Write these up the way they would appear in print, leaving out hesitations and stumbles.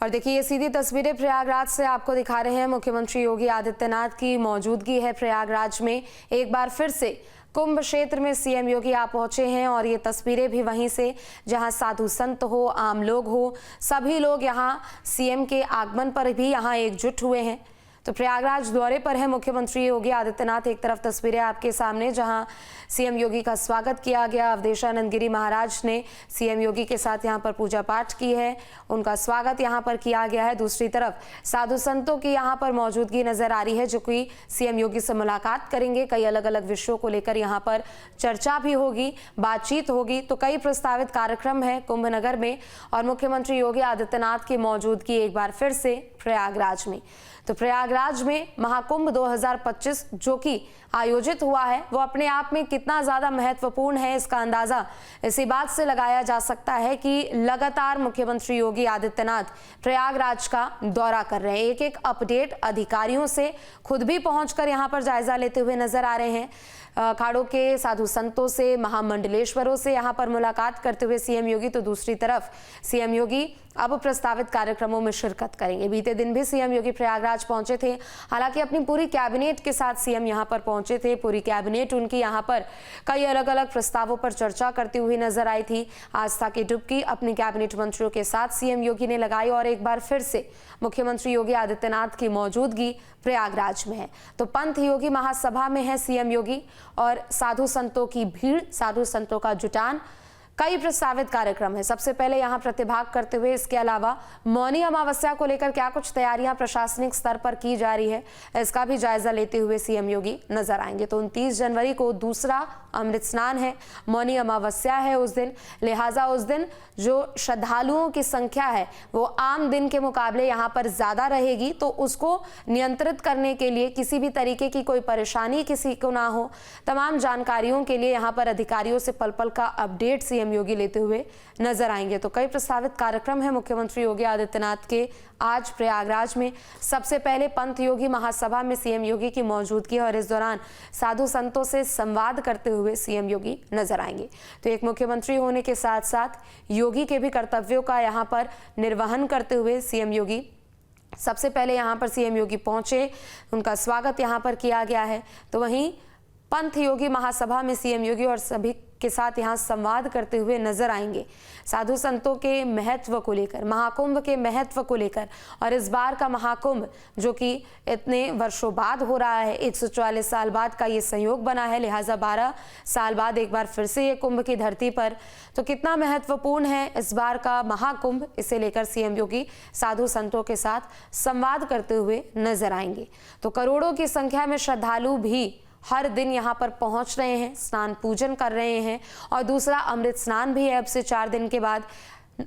और देखिए ये सीधी तस्वीरें प्रयागराज से आपको दिखा रहे हैं। मुख्यमंत्री योगी आदित्यनाथ की मौजूदगी है प्रयागराज में। एक बार फिर से कुंभ क्षेत्र में सीएम योगी आ पहुंचे हैं और ये तस्वीरें भी वहीं से जहां साधु संत हो, आम लोग हो, सभी लोग यहां सीएम के आगमन पर भी यहां एकजुट हुए हैं। तो प्रयागराज दौरे पर है मुख्यमंत्री योगी आदित्यनाथ। एक तरफ तस्वीरें आपके सामने जहां सीएम योगी का स्वागत किया गया। अवधेशानंद गिरी महाराज ने सीएम योगी के साथ यहां पर पूजा पाठ की है, उनका स्वागत यहां पर किया गया है। दूसरी तरफ साधु संतों की यहां पर मौजूदगी नजर आ रही है जो कि सीएम योगी से मुलाकात करेंगे। कई अलग अलग विषयों को लेकर यहाँ पर चर्चा भी होगी, बातचीत होगी। तो कई प्रस्तावित कार्यक्रम है कुंभ नगर में और मुख्यमंत्री योगी आदित्यनाथ की मौजूदगी एक बार फिर से प्रयागराज में। तो प्रयागराज में महाकुंभ 2025 जो कि आयोजित हुआ है वो अपने आप में कितना ज्यादा महत्वपूर्ण है, इसका अंदाजा इसी बात से लगाया जा सकता है कि लगातार मुख्यमंत्री योगी आदित्यनाथ प्रयागराज का दौरा कर रहे हैं। एक एक अपडेट अधिकारियों से खुद भी पहुंचकर यहां पर जायजा लेते हुए नजर आ रहे हैं। अखाड़ों के साधु संतों से, महामंडलेश्वरों से यहां पर मुलाकात करते हुए सीएम योगी। तो दूसरी तरफ सीएम योगी अब प्रस्तावित कार्यक्रमों में शिरकत करेंगे। बीते दिन भी सीएम योगी प्रयागराज पहुंचे थे, हालांकि अपनी पूरी कैबिनेट के साथ सीएम यहां पर पहुंचे थे। पूरी कैबिनेट उनकी यहां पर कई अलग अलग प्रस्तावों पर चर्चा करती हुई नजर आई थी। आस्था की डुबकी अपनी कैबिनेट मंत्रियों के साथ सीएम योगी ने लगाई और एक बार फिर से मुख्यमंत्री योगी आदित्यनाथ की मौजूदगी प्रयागराज में है। तो पंथ योगी महासभा में है सीएम योगी और साधु संतों की भीड़, साधु संतों का जुटान, कई प्रस्तावित कार्यक्रम है। सबसे पहले यहां प्रतिभाग करते हुए इसके अलावा मौनी अमावस्या को लेकर क्या कुछ तैयारियां प्रशासनिक स्तर पर की जा रही है, इसका भी जायजा लेते हुए सीएम योगी नजर आएंगे। तो 29 जनवरी को दूसरा अमृत स्नान है, मौनी अमावस्या है उस दिन, लिहाजा उस दिन जो श्रद्धालुओं की संख्या है वो आम दिन के मुकाबले यहाँ पर ज्यादा रहेगी। तो उसको नियंत्रित करने के लिए किसी भी तरीके की कोई परेशानी किसी को ना हो, तमाम जानकारियों के लिए यहाँ पर अधिकारियों से पल पल का अपडेट सीएम योगी लेते हुए नजर आएंगे। तो कई प्रस्तावित कार्यक्रम है मुख्यमंत्री योगी आदित्यनाथ के आज प्रयागराज में। सबसे पहले पंथ योगी महासभा में सीएम योगी की मौजूदगी और इस दौरान साधु संतों से संवाद करते हुए सीएम योगी नजर आएंगे। तो एक मुख्यमंत्री होने के साथ साथ योगी के भी कर्तव्यों का यहाँ पर निर्वहन करते हुए सीएम योगी सबसे पहले यहाँ पर सीएम योगी पहुंचे, उनका स्वागत यहाँ पर किया गया है। तो वहीं पंथ योगी महासभा में सीएम योगी और सभी के साथ यहाँ संवाद करते हुए नजर आएंगे। साधु संतों के महत्व को लेकर, महाकुंभ के महत्व को लेकर और इस बार का महाकुंभ जो कि इतने वर्षों बाद हो रहा है, 144 साल बाद का ये संयोग बना है, लिहाजा 12 साल बाद एक बार फिर से ये कुंभ की धरती पर, तो कितना महत्वपूर्ण है इस बार का महाकुंभ, इसे लेकर सीएम योगी साधु संतों के साथ संवाद करते हुए नजर आएंगे। तो करोड़ों की संख्या में श्रद्धालु भी हर दिन यहाँ पर पहुंच रहे हैं, स्नान पूजन कर रहे हैं और दूसरा अमृत स्नान भी है अब से 4 दिन के बाद।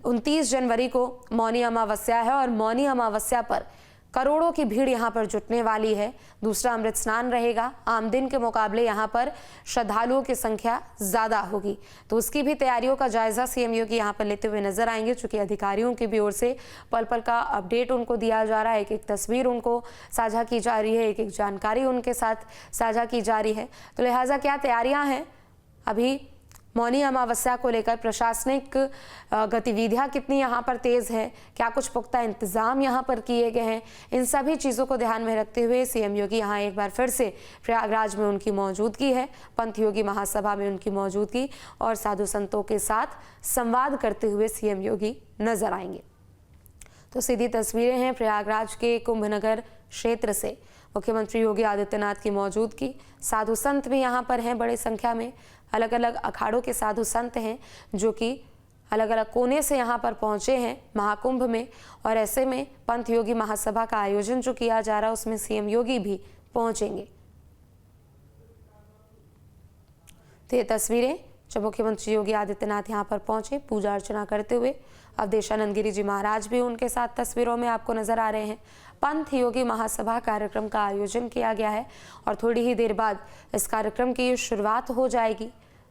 29 जनवरी को मौनी अमावस्या है और मौनी अमावस्या पर करोड़ों की भीड़ यहाँ पर जुटने वाली है। दूसरा अमृत स्नान रहेगा, आम दिन के मुकाबले यहाँ पर श्रद्धालुओं की संख्या ज्यादा होगी। तो उसकी भी तैयारियों का जायजा सीएम योगी यहाँ पर लेते हुए नजर आएंगे, चूंकि अधिकारियों की भी ओर से पल पल का अपडेट उनको दिया जा रहा है, एक एक तस्वीर उनको साझा की जा रही है, एक एक जानकारी उनके साथ साझा की जा रही है। तो लिहाजा क्या तैयारियां हैं अभी मौनी अमावस्या को लेकर, प्रशासनिक गतिविधियां कितनी यहाँ पर तेज है, क्या कुछ पुख्ता इंतजाम यहाँ पर किए गए हैं, इन सभी चीज़ों को ध्यान में रखते हुए सीएम योगी यहाँ एक बार फिर से प्रयागराज में उनकी मौजूदगी है, पंथ योगी महासभा में उनकी मौजूदगी और साधु संतों के साथ संवाद करते हुए सीएम योगी नजर आएंगे। तो सीधी तस्वीरें हैं प्रयागराज के कुंभ नगर क्षेत्र से, मुख्यमंत्री योगी आदित्यनाथ की मौजूदगी, साधु संत भी यहाँ पर हैं बड़ी संख्या में, अलग अलग अखाड़ों के साधु संत हैं जो कि अलग अलग कोने से यहाँ पर पहुँचे हैं महाकुंभ में। और ऐसे में पंथ योगी महासभा का आयोजन जो किया जा रहा है उसमें सीएम योगी भी पहुँचेंगे। तो ये तस्वीरें जब मुख्यमंत्री योगी आदित्यनाथ यहाँ पर पहुंचे पूजा अर्चना करते हुए, अवधेशानंद गिरी जी महाराज भी उनके साथ तस्वीरों में आपको नजर आ रहे हैं। पंथ योगी महासभा कार्यक्रम का आयोजन किया गया है और थोड़ी ही देर बाद इस कार्यक्रम की शुरुआत हो जाएगी।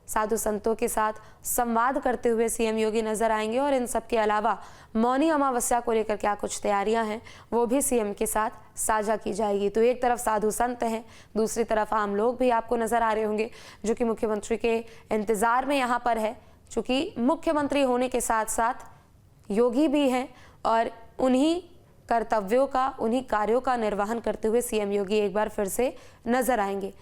साधु संतों के साथ संवाद करते हुए सीएम योगी नजर आएंगे और इन सब के अलावा मौनी अमावस्या को लेकर क्या कुछ तैयारियां हैं वो भी सीएम के साथ साझा की जाएगी। तो एक तरफ साधु संत हैं, दूसरी तरफ आम लोग भी आपको नजर आ रहे होंगे जो कि मुख्यमंत्री के इंतजार में यहाँ पर है, चूंकि मुख्यमंत्री होने के साथ साथ योगी भी हैं और उन्हीं कर्तव्यों का, उन्हीं कार्यों का निर्वहन करते हुए सीएम योगी एक बार फिर से नजर आएंगे।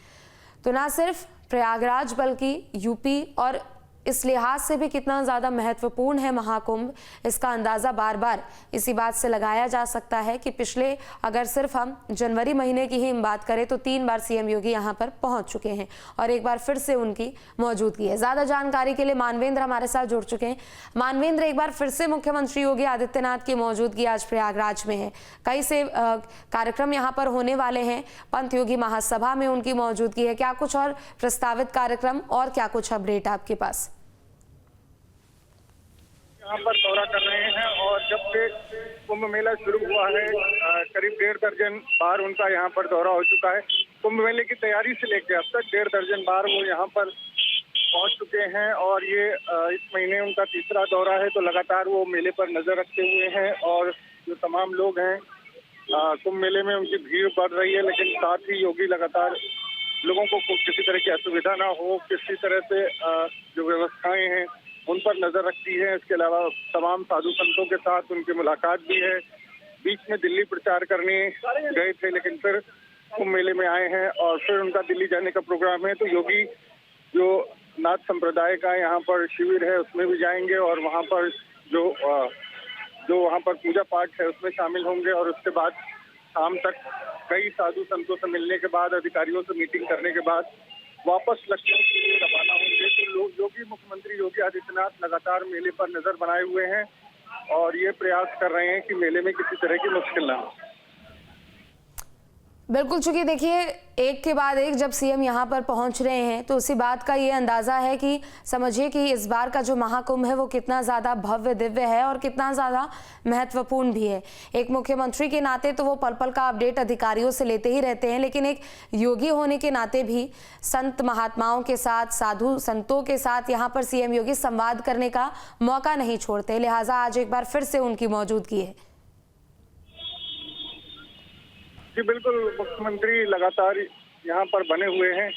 तो ना सिर्फ प्रयागराज बल्कि यूपी और इस लिहाज से भी कितना ज़्यादा महत्वपूर्ण है महाकुंभ, इसका अंदाज़ा बार बार इसी बात से लगाया जा सकता है कि पिछले अगर सिर्फ हम जनवरी महीने की ही बात करें तो 3 बार सीएम योगी यहां पर पहुंच चुके हैं और एक बार फिर से उनकी मौजूदगी है। ज़्यादा जानकारी के लिए मानवेंद्र हमारे साथ जुड़ चुके हैं। मानवेंद्र, एक बार फिर से मुख्यमंत्री योगी आदित्यनाथ की मौजूदगी आज प्रयागराज में है, कई से कार्यक्रम यहाँ पर होने वाले हैं, पंत योगी महासभा में उनकी मौजूदगी है, क्या कुछ और प्रस्तावित कार्यक्रम और क्या कुछ अपडेट आपके पास? यहाँ पर दौरा कर रहे हैं और जब से कुंभ मेला शुरू हुआ है करीब 1.5 दर्जन बार उनका यहाँ पर दौरा हो चुका है। कुंभ मेले की तैयारी से लेकर अब तक 1.5 दर्जन बार वो यहाँ पर पहुँच चुके हैं और ये इस महीने उनका तीसरा दौरा है। तो लगातार वो मेले पर नजर रखते हुए हैं और जो तमाम लोग हैं कुंभ मेले में उनकी भीड़ बढ़ रही है, लेकिन साथ ही योगी लगातार लोगों को किसी तरह की असुविधा ना हो, किसी तरह से जो व्यवस्थाएं हैं उन पर नजर रखती है। इसके अलावा तमाम साधु संतों के साथ उनकी मुलाकात भी है। बीच में दिल्ली प्रचार करने गए थे लेकिन फिर कुंभ मेले में आए हैं और फिर उनका दिल्ली जाने का प्रोग्राम है। तो योगी जो नाथ संप्रदाय का यहाँ पर शिविर है उसमें भी जाएंगे और वहाँ पर जो वहाँ पर पूजा पाठ है उसमें शामिल होंगे और उसके बाद शाम तक कई साधु संतों से मिलने के बाद, अधिकारियों से मीटिंग करने के बाद वापस लखनऊ के लिए रवाना होंगे। तो योगी मुख्यमंत्री योगी आदित्यनाथ लगातार मेले पर नजर बनाए हुए हैं और ये प्रयास कर रहे हैं कि मेले में किसी तरह की मुश्किल ना हो। बिल्कुल, चूंकि देखिए एक के बाद एक जब सीएम यहाँ पर पहुँच रहे हैं तो उसी बात का ये अंदाज़ा है कि समझिए कि इस बार का जो महाकुंभ है वो कितना ज़्यादा भव्य दिव्य है और कितना ज़्यादा महत्वपूर्ण भी है। एक मुख्यमंत्री के नाते तो वो पल पल का अपडेट अधिकारियों से लेते ही रहते हैं, लेकिन एक योगी होने के नाते भी संत महात्माओं के साथ, साधु संतों के साथ यहाँ पर सीएम योगी संवाद करने का मौका नहीं छोड़ते, लिहाजा आज एक बार फिर से उनकी मौजूदगी है। जी बिल्कुल, मुख्यमंत्री लगातार यहाँ पर बने हुए हैं।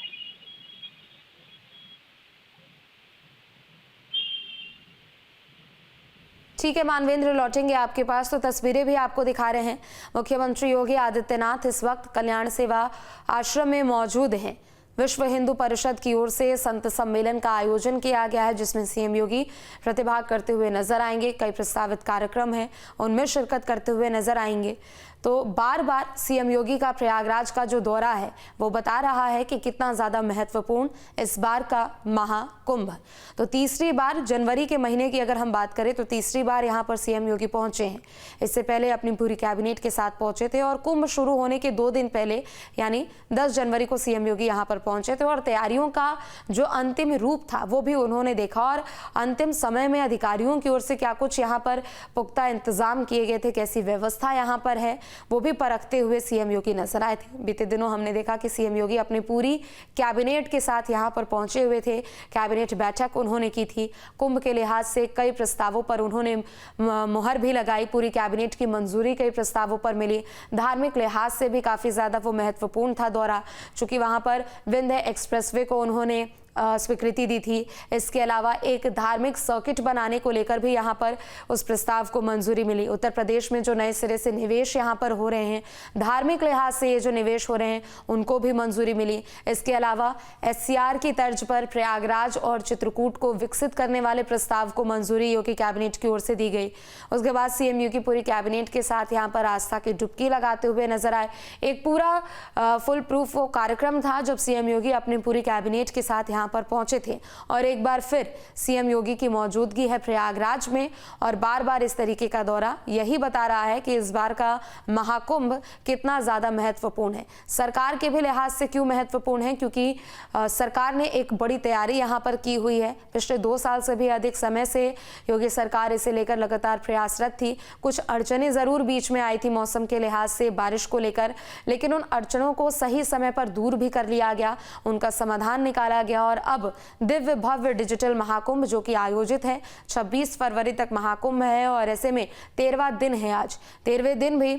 ठीक है मानवेंद्र, लौटेंगे आपके पास। तो तस्वीरें भी आपको दिखा रहे हैं, मुख्यमंत्री योगी आदित्यनाथ इस वक्त कल्याण सेवा आश्रम में मौजूद हैं। विश्व हिंदू परिषद की ओर से संत सम्मेलन का आयोजन किया गया है जिसमें सीएम योगी प्रतिभाग करते हुए नजर आएंगे। कई प्रस्तावित कार्यक्रम हैं उनमें शिरकत करते हुए नजर आएंगे। तो बार बार सीएम योगी का प्रयागराज का जो दौरा है वो बता रहा है कि कितना ज़्यादा महत्वपूर्ण इस बार का महाकुंभ। तो तीसरी बार जनवरी के महीने की अगर हम बात करें तो तीसरी बार यहाँ पर सीएम योगी पहुंचे हैं। इससे पहले अपनी पूरी कैबिनेट के साथ पहुंचे थे और कुंभ शुरू होने के 2 दिन पहले यानी 10 जनवरी को सीएम योगी यहाँ पर पहुंचे थे और तैयारियों का जो अंतिम रूप था वो भी उन्होंने देखा और अंतिम समय में अधिकारियों की ओर से क्या कुछ यहाँ पर पुख्ता इंतजाम किए गए थे, कैसी व्यवस्था यहाँ पर है, वो भी परखते हुए सीएम योगी नजर आए थे। बीते दिनों हमने देखा कि सीएम योगी अपनी पूरी कैबिनेट के साथ यहाँ पर पहुंचे हुए थे। कैबिनेट बैठक उन्होंने की थी। कुंभ के लिहाज से कई प्रस्तावों पर उन्होंने मुहर भी लगाई, पूरी कैबिनेट की मंजूरी कई प्रस्तावों पर मिली। धार्मिक लिहाज से भी काफी ज्यादा वो महत्वपूर्ण था दौरा, चूंकि वहां पर विंध्य एक्सप्रेसवे को उन्होंने स्वीकृति दी थी। इसके अलावा एक धार्मिक सर्किट बनाने को लेकर भी यहाँ पर उस प्रस्ताव को मंजूरी मिली। उत्तर प्रदेश में जो नए सिरे से निवेश यहाँ पर हो रहे हैं, धार्मिक लिहाज से ये जो निवेश हो रहे हैं उनको भी मंजूरी मिली। इसके अलावा एससीआर की तर्ज पर प्रयागराज और चित्रकूट को विकसित करने वाले प्रस्ताव को मंजूरी योगी कैबिनेट की ओर से दी गई। उसके बाद सीएम योगी पूरी कैबिनेट के साथ यहाँ पर आस्था की डुबकी लगाते हुए नजर आए। एक पूरा फुल प्रूफ वो कार्यक्रम था जब सीएम योगी अपनी पूरी कैबिनेट के साथ यहाँ पर पहुंचे थे और एक बार फिर सीएम योगी की मौजूदगी है प्रयागराज में और बार बार इस तरीके का दौरा यही बता रहा है कि इस बार का महाकुंभ कितना ज्यादा महत्वपूर्ण है। सरकार के भी लिहाज से क्यों महत्वपूर्ण है, क्योंकि सरकार ने एक बड़ी तैयारी यहां पर की हुई है। पिछले 2 साल से भी अधिक समय से योगी सरकार इसे लेकर लगातार प्रयासरत थी। कुछ अड़चनें जरूर बीच में आई थी मौसम के लिहाज से, बारिश को लेकर, लेकिन उन अड़चनों को सही समय पर दूर भी कर लिया गया, उनका समाधान निकाला गया और अब दिव्य भव्य डिजिटल महाकुंभ जो कि आयोजित है 26 फरवरी तक महाकुंभ है और ऐसे में 13वां दिन है आज। 13वें दिन भी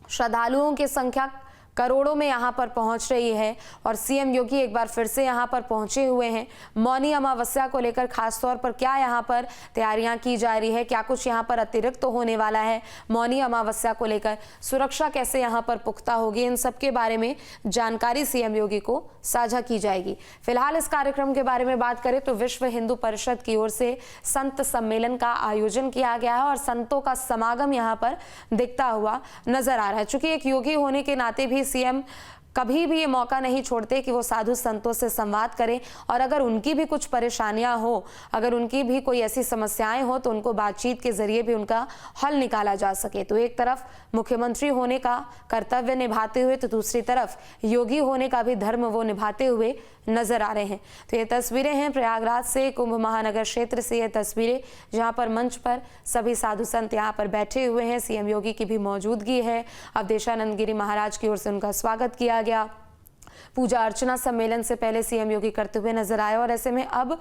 श्रद्धालुओं की संख्या करोड़ों में यहाँ पर पहुंच रही है और सीएम योगी एक बार फिर से यहाँ पर पहुंचे हुए हैं। मौनी अमावस्या को लेकर खास तौर पर क्या यहाँ पर तैयारियां की जा रही है, क्या कुछ यहाँ पर अतिरिक्त तो होने वाला है, मौनी अमावस्या को लेकर सुरक्षा कैसे यहाँ पर पुख्ता होगी, इन सब के बारे में जानकारी सीएम योगी को साझा की जाएगी। फिलहाल इस कार्यक्रम के बारे में बात करें तो विश्व हिंदू परिषद की ओर से संत सम्मेलन का आयोजन किया गया है और संतों का समागम यहाँ पर दिखता हुआ नजर आ रहा है। चूंकि एक योगी होने के नाते भी सीएम कभी भी ये मौका नहीं छोड़ते कि वो साधु संतों से संवाद करें और अगर उनकी भी कुछ परेशानियां हो, अगर उनकी भी कोई ऐसी समस्याएं हो तो उनको बातचीत के जरिए भी उनका हल निकाला जा सके। तो एक तरफ मुख्यमंत्री होने का कर्तव्य निभाते हुए तो दूसरी तरफ योगी होने का भी धर्म वो निभाते हुए नजर आ रहे हैं। तो ये तस्वीरें हैं प्रयागराज से, कुंभ महानगर क्षेत्र से ये तस्वीरें, जहां पर मंच पर सभी साधु संत यहां पर बैठे हुए हैं। सीएम योगी की भी मौजूदगी है। अवधेशानंद गिरी महाराज की ओर से उनका स्वागत किया गया। पूजा अर्चना सम्मेलन से पहले सीएम योगी करते हुए नजर आए और ऐसे में अब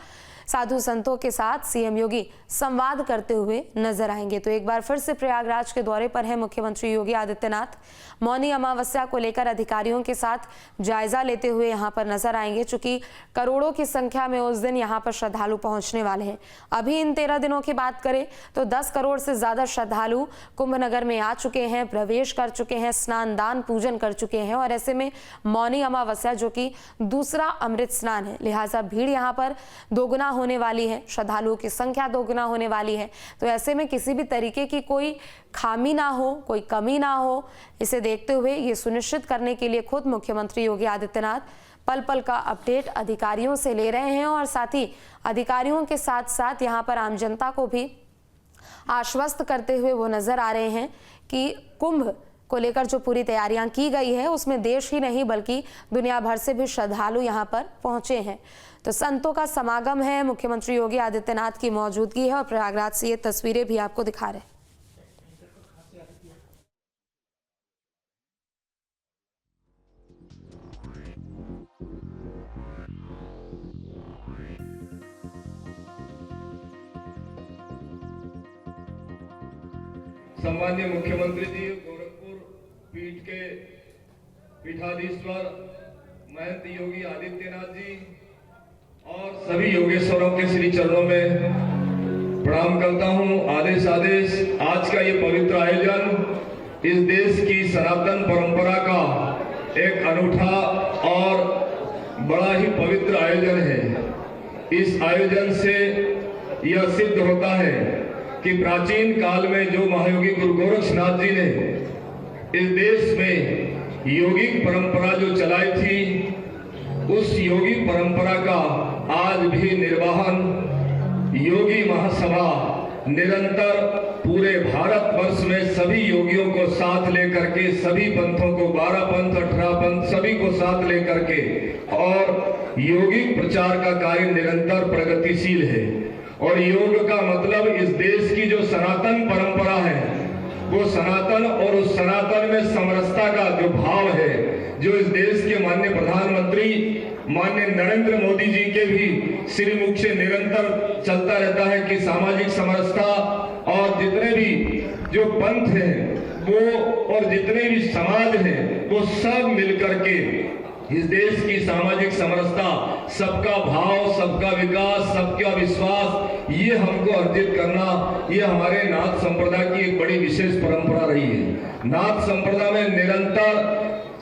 साधु संतों के साथ सीएम योगी संवाद करते हुए नजर आएंगे। तो एक बार फिर से प्रयागराज के दौरे पर है मुख्यमंत्री योगी आदित्यनाथ। मौनी अमावस्या को लेकर अधिकारियों के साथ जायजा लेते हुए यहां पर नजर आएंगे। चूंकि करोड़ों की संख्या में उस दिन यहां पर श्रद्धालु पहुंचने वाले हैं। अभी इन 13 दिनों की बात करें तो 10 करोड़ से ज्यादा श्रद्धालु कुंभ नगर में आ चुके हैं, प्रवेश कर चुके हैं, स्नान दान पूजन कर चुके हैं और ऐसे में मौनी अमावस्या जो कि दूसरा अमृत स्नान है, लिहाजा भीड़ यहाँ पर दोगुना होने वाली है, श्रद्धालुओं की संख्या दोगुना होने वाली है। तो ऐसे में किसी भी तरीके की कोई खामी ना हो, कोई कमी ना हो, इसे देखते हुए ये सुनिश्चित करने के लिए खुद मुख्यमंत्री योगी आदित्यनाथ पल पल का अपडेट अधिकारियों से ले रहे हैं और साथ ही अधिकारियों के साथ साथ यहाँ पर आम जनता को भी आश्वस्त करते हुए वो नजर आ रहे हैं कि कुंभ को लेकर जो पूरी तैयारियां की गई है उसमें देश ही नहीं बल्कि दुनिया भर से भी श्रद्धालु यहां पर पहुंचे हैं। तो संतों का समागम है, मुख्यमंत्री योगी आदित्यनाथ की मौजूदगी है और प्रयागराज से ये तस्वीरें भी आपको दिखा रहे हैं। सम्माननीय मुख्यमंत्री जी, गोरखपुर पीठ के पीठाधीश्वर महंत योगी आदित्यनाथ जी और सभी योगेश्वरों के श्री चरणों में प्रणाम करता हूं। आदेश आज का ये पवित्र आयोजन इस देश की सनातन परंपरा का एक अनूठा और बड़ा ही पवित्र आयोजन है। इस आयोजन से यह सिद्ध होता है कि प्राचीन काल में जो महायोगी गुरु गोरक्षनाथ जी ने इस देश में योगिक परंपरा जो चलाई थी, उस योगी परंपरा का आज भी निर्वहन योगी महासभा निरंतर पूरे भारतवर्ष में सभी योगियों को साथ लेकर के, सभी पंथों को 12 पंथ 18 पंथ सभी को साथ लेकर के और योगिक प्रचार का कार्य निरंतर प्रगतिशील है। और योग का मतलब इस देश की जो सनातन परंपरा है, वो सनातन और उस सनातन में समरसता का जो भाव है, जो इस देश के माननीय प्रधानमंत्री माननीय नरेंद्र मोदी जी के भी श्रीमुख से निरंतर चलता रहता है कि सामाजिक समरसता और जितने भी जो पंथ हैं वो और जितने भी समाज हैं वो सब मिलकर के इस देश की सामाजिक समरसता, सबका भाव, सबका विकास, सबका विश्वास, ये हमको अर्जित करना, ये हमारे नाथ संप्रदाय की एक बड़ी विशेष परंपरा रही है। नाथ संप्रदाय में निरंतर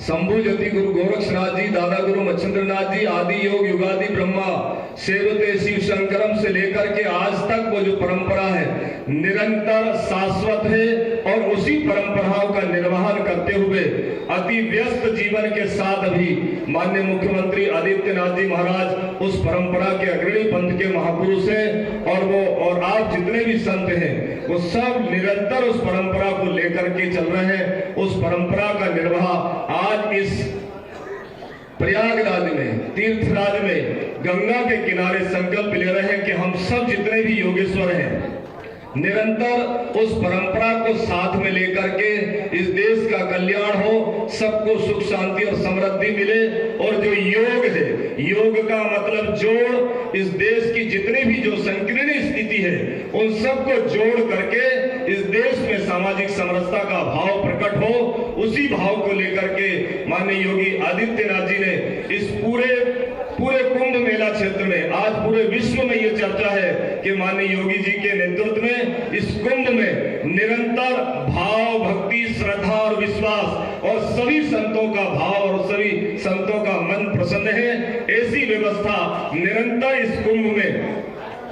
शंभु ज्योति गुरु गोरक्षनाथ जी, दादा गुरु मच्छिंद्रनाथ जी, आदि योग युगादि ब्रह्मा सेवते शिव शंकरम से लेकर के आज तक वो जो परंपरा है निरंतर शाश्वत है और उसी परंपराओं का निर्वहन करते हुए अति व्यस्त जीवन के साथ भी माननीय मुख्यमंत्री आदित्यनाथ जी महाराज उस परंपरा के अग्रणी पंथ के महापुरुष हैं और वो और आप जितने भी संत हैं वो सब निरंतर उस परंपरा को लेकर के चल रहे हैं। उस परंपरा का निर्वाह आज इस प्रयागराज में, तीर्थराज में, गंगा के किनारे संकल्प ले रहे हैं कि हम सब जितने भी योगेश्वर हैं निरंतर उस परंपरा को साथ में लेकर के इस देश का कल्याण हो, सबको सुख शांति और समृद्धि मिले। और जो योग है, योग का मतलब जोड़, इस देश की जितनी भी जो संकीर्ण स्थिति है उन सबको जोड़ करके इस देश में सामाजिक समरसता का भाव प्रकट हो, उसी भाव को लेकर के माननीय योगी आदित्यनाथ जी ने इस पूरे कुंभ मेला क्षेत्र में, आज पूरे विश्व में ये चर्चा है कि माननीय योगी जी के नेतृत्व में इस कुंभ में निरंतर भाव, भक्ति, श्रद्धा और विश्वास और सभी संतों का भाव और सभी संतों का मन प्रसन्न है। ऐसी व्यवस्था निरंतर इस कुंभ में,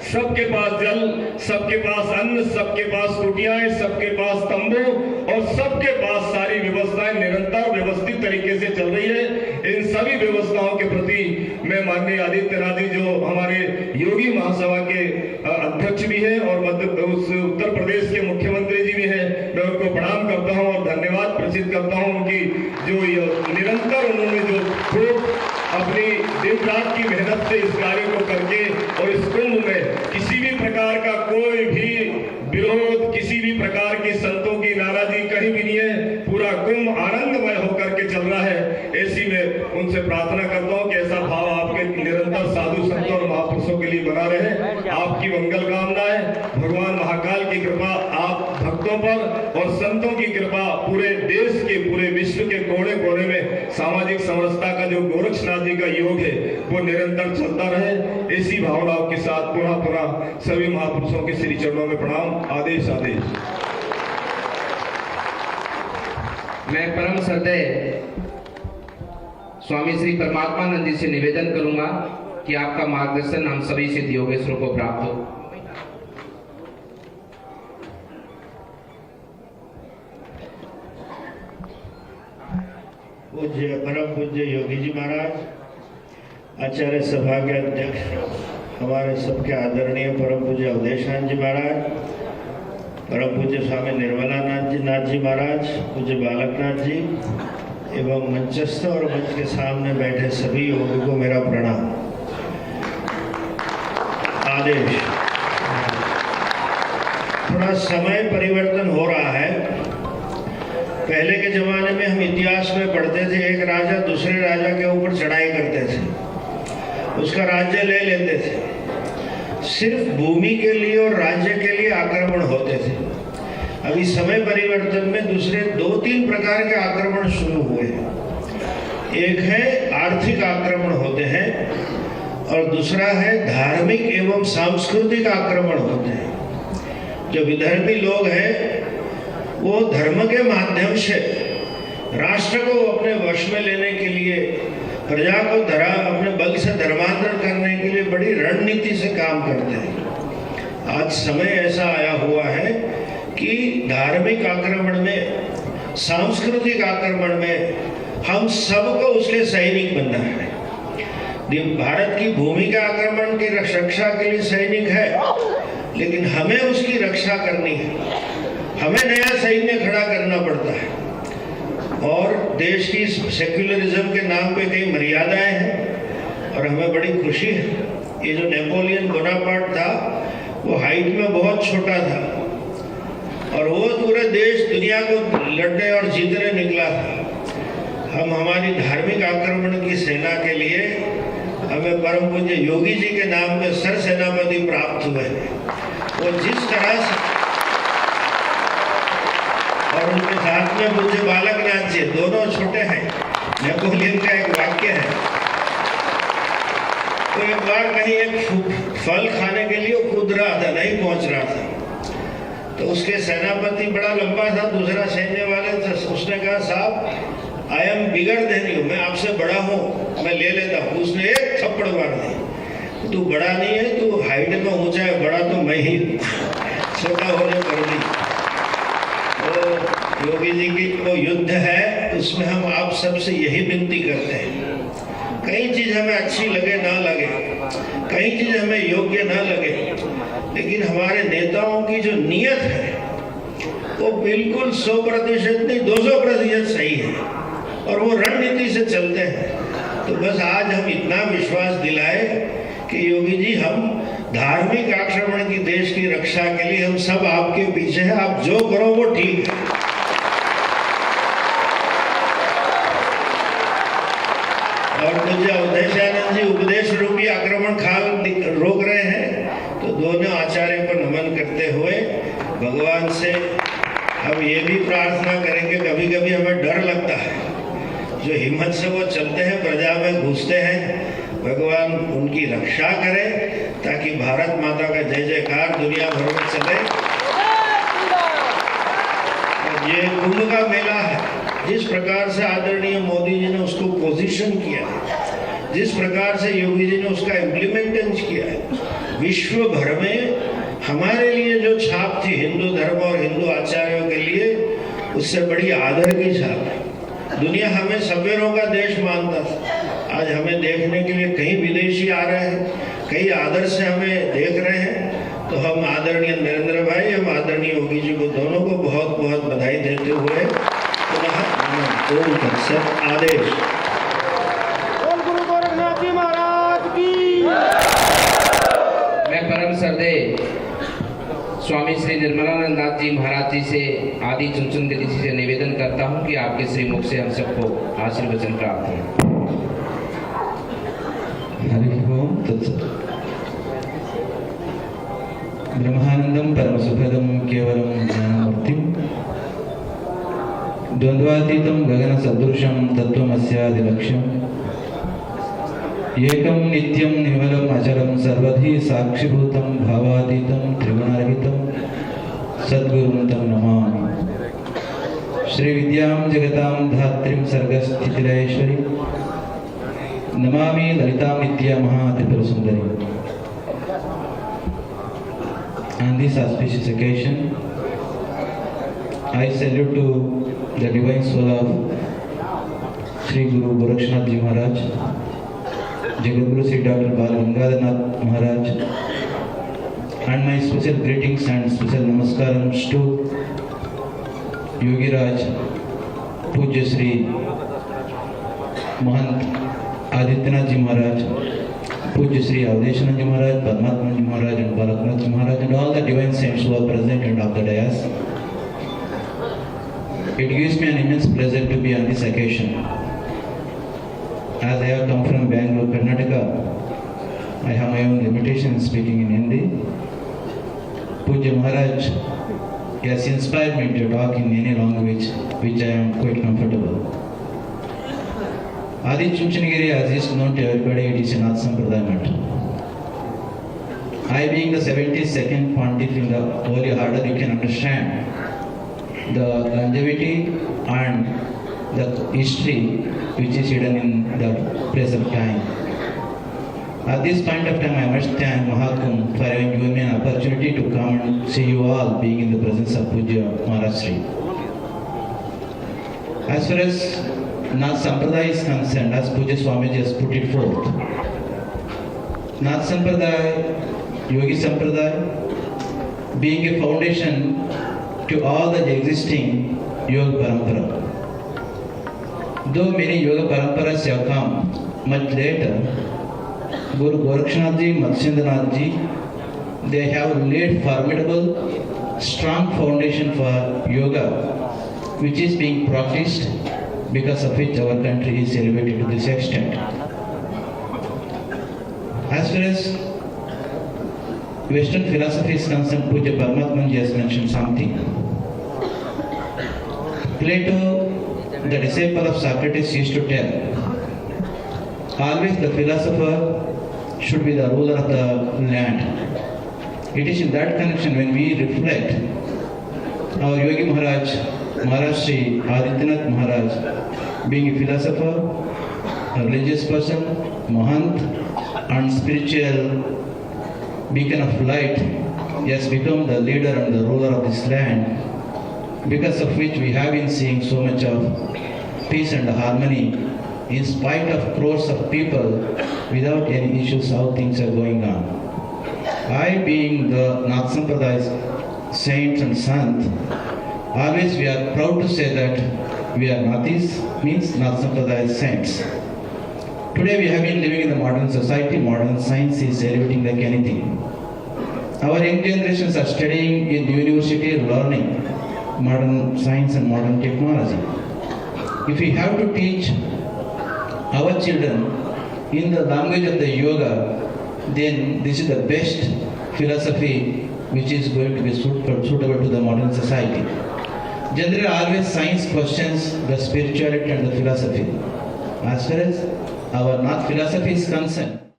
सबके पास जल, सबके पास अन्न, सबके पास कुटियां, सबके पास तंबू और सबके पास सारी व्यवस्थाएं निरंतर व्यवस्थित तरीके से चल रही है। इन सभी व्यवस्थाओं के प्रति मैं माननीय आदित्यनाथ जी, जो हमारे योगी महासभा के अध्यक्ष भी हैं और उत्तर प्रदेश के मुख्यमंत्री जी भी हैं, मैं उनको प्रणाम करता हूं और धन्यवाद प्रचित करता हूं। उनकी जो निरंतर उन्होंने जो खूब अपनी दिन रात की मेहनत से इस कार्य को करके और इस कुंभ में किसी भी प्रकार का कोई भी विरोध, किसी भी प्रकार की संतों की नाराजगी कहीं भी नहीं है। पूरा कुंभ आनंदमय होकर के चल रहा है। ऐसी में उनसे प्रार्थना करता हूं कि ऐसा भाव आपके निरंतर साधु संतों और महापुरुषों के लिए बना रहे। आपकी मंगल कामनाएं, भगवान महाकाल की कृपा आप भक्तों पर और संतों की कृपा पूरे देश के, पूरे विश्व के कोने कोने में सामाजिक समरसता का जो गोरक्षनाथ जी का योग है वो निरंतर चलता रहे। ऐसी भावनाओं के साथ पुनः सभी महापुरुषों के श्री चरणों में प्रणाम। आदेश आदेश। मैं परम श्रद्धेय स्वामी श्री परमात्मानंद जी से निवेदन करूंगा कि आपका मार्गदर्शन हम सभी सिद्ध योगेश्वरों को प्राप्त हो। पूज्य परम पूज्य योगी जी महाराज, आचार्य सभा के अध्यक्ष हमारे सबके आदरणीय परम पूज्य अवधेशानंद जी महाराज, परम पूज्य स्वामी निर्मलानाथ जी महाराज, पूज्य बालकनाथ जी एवं मंचस्थ और मंच के सामने बैठे सभी योगियों को मेरा प्रणाम। आदेश। थोड़ा समय परिवर्तन हो रहा है। पहले के जमाने में हम इतिहास में पढ़ते थे, एक राजा दूसरे राजा के ऊपर चढ़ाई करते थे, उसका राज्य ले लेते थे। सिर्फ भूमि के लिए और राज्य के लिए आक्रमण होते थे। अभी समय परिवर्तन में दूसरे 2-3 प्रकार के आक्रमण शुरू हुए हैं। एक है आर्थिक आक्रमण होते हैं और दूसरा है धार्मिक एवं सांस्कृतिक आक्रमण होते हैं। जो विधर्मी लोग हैं वो धर्म के माध्यम से राष्ट्र को अपने वश में लेने के लिए, प्रजा को अपने बल से धर्मांतरण करने के लिए बड़ी रणनीति से काम करते हैं। आज समय ऐसा आया हुआ है कि धार्मिक आक्रमण में, सांस्कृतिक आक्रमण में हम सबको उसके सैनिक बनना है। भारत की भूमि के आक्रमण की रक्षा के लिए सैनिक है, लेकिन हमें उसकी रक्षा करनी है। हमें नया सैन्य खड़ा करना पड़ता है और देश की सेक्युलरिज्म के नाम पे कई मर्यादाएं हैं और हमें बड़ी खुशी है। ये जो नेपोलियन बोनापार्ट था वो हाइट में बहुत छोटा था और वो पूरे देश दुनिया को लड़ने और जीतने निकला था। हम हमारी धार्मिक आक्रमण की सेना के लिए हमें परम पूज्य योगी जी के नाम में सर सेनापति प्राप्त हुए हैं। वो जिस तरह से, और उनके साथ में पूज्य बालकनाथ जी, दोनों छोटे हैं। नेपोलियन का एक वाक्य है, तो एक बार कहीं एक फल खाने के लिए कूद रहा था, नहीं पहुंच रहा था, तो उसके सेनापति बड़ा लंबा था, दूसरा सैन्य वाले था। उसने कहा, साहब I am bigger than you, मैं आपसे बड़ा हूँ, मैं ले लेता हूँ। उसने एक थप्पड़ मार दी, तू बड़ा नहीं है, तू हाइट में ऊंचा है, बड़ा तो मैं ही, छोटा होने पर भी। तो योगी जी की वो युद्ध है, उसमें हम आप सबसे यही विनती करते हैं। कई चीज हमें अच्छी लगे ना लगे, कई चीज हमें योग्य ना लगे, लेकिन हमारे नेताओं की जो नियत है वो बिल्कुल 100% नहीं 200% सही है और वो रणनीति से चलते हैं। तो बस आज हम इतना विश्वास दिलाए कि योगी जी, हम धार्मिक आक्रमण की देश की रक्षा के लिए हम सब आपके पीछे हैं, आप जो करो वो ठीक है। और पूज्य अवधेशानंद जी उपदेश रूपी आक्रमण काल रोक रहे हैं, तो दोनों आचार्य को नमन करते हुए भगवान से जो हिम्मत से वो चलते हैं, प्रजा में घुसते हैं, भगवान उनकी रक्षा करे ताकि भारत माता का जय जयकार दुनिया भर में चले। ये कुंभ का मेला है, जिस प्रकार से आदरणीय मोदी जी ने उसको पोजीशन किया है, जिस प्रकार से योगी जी ने उसका इम्प्लीमेंटेशन किया है, विश्व भर में हमारे लिए जो छाप थी हिंदू धर्म और हिंदू आचार्यों के लिए, उससे बड़ी आदर की छाप है। दुनिया हमें सवेरों का देश मानता था, आज हमें देखने के लिए कई विदेशी आ रहे हैं, कई आदर से हमें देख रहे हैं। तो हम आदरणीय नरेंद्र भाई, हम आदरणीय योगी जी को दोनों को बहुत बहुत बधाई देते हुए आदेश। गुरु गोरखनाथ जी महाराज की। मैं परम श्रद्धेय स्वामी श्री निर्मलानंद नाथ जी महाराज जी से आदि चुनचुंद जी से निवेदन करता हूं कि आपके श्रीमुख से हम सबको आशीर्वचन प्राप्त हो। हरि ओम तत्सत्। ब्रह्मानंदम परम सुखदम केवलम ज्ञानमूर्तिम द्वंद्वातीतं गगन सदृशं तत्त्वमस्यादिलक्ष्यम् एकं नित्यं निर्मलम् अचलं सर्वधी साक्षिभूतं भावातीतं त्रिगुणरहितं सद्गुरुं तं नमामि। श्री विद्यां जगतां धात्रीं सर्गस्थितिलयेश्वरी Namami ललितां नित्यां Tripurasundari. On this auspicious occasion, I salute to the divine soul of Sri Guru Gorakshnath Ji Maharaj, Jagadguru Sri Dr. Bal Gangadhar Nath Maharaj, and my special greetings and special namaskarams to Yogi Raj, Pujya Sri Mahant Adityanath Ji Maharaj, Pujya Sri Avadeshanath Ji Maharaj, Padmatma Ji Maharaj and Balaknath Ji Maharaj, and all the divine saints who are present and of the dais. It gives me an immense pleasure to be on this occasion. As I have come from Bangalore, Karnataka, I have my own limitations speaking in Hindi. Pujya Maharaj has inspired me to talk in any language which I am quite comfortable. Adi Chunchanagiri, as is known to everybody, it is a Nath Sampradaya matter. I being the 72nd Pandit in the Holy Order, you can understand the longevity and the history which is hidden in the place of time. At this point of time, I must thank Mahakum for having given me an opportunity to come and see you all being in the presence of Pujya Maharaj Sri. As far as Nath Sampradaya is concerned, as Pujya Swamiji has put it forth, Nath Sampradaya, Yogi Sampradaya, being a foundation to all the existing Yoga Parampara. Though many Yoga Paramparas have come much later, Guru Gorakshnath Ji, Matsyendranath Ji, they have laid formidable, strong foundation for Yoga, which is being practiced, because of which our country is elevated to this extent. As far as Western philosophy is concerned, Pujya Paramatman Ji has mentioned something. Plato, the disciple of Socrates, used to tell, always the philosopher should be the ruler of the land. It is in that connection when we reflect our Yogi Maharaj, Maharaj Sri Adityanath Maharaj, being a philosopher, a religious person, Mahant, and spiritual beacon of light, he has become the leader and the ruler of this land, because of which we have been seeing so much of peace and harmony in spite of crores of people without any issues how things are going on. I, being the Nath Sampradaya saints and sant, always we are proud to say that we are Nathis, means Nath Sampradaya saints. Today we have been living in the modern society, modern science is elevating like anything. Our young generations are studying in the university, learning modern science and modern technology. If we have to teach our children in the language of the yoga, then this is the best philosophy which is going to be suitable to the modern society. Generally, always science questions the spirituality and the philosophy. As far as our North philosophy is concerned,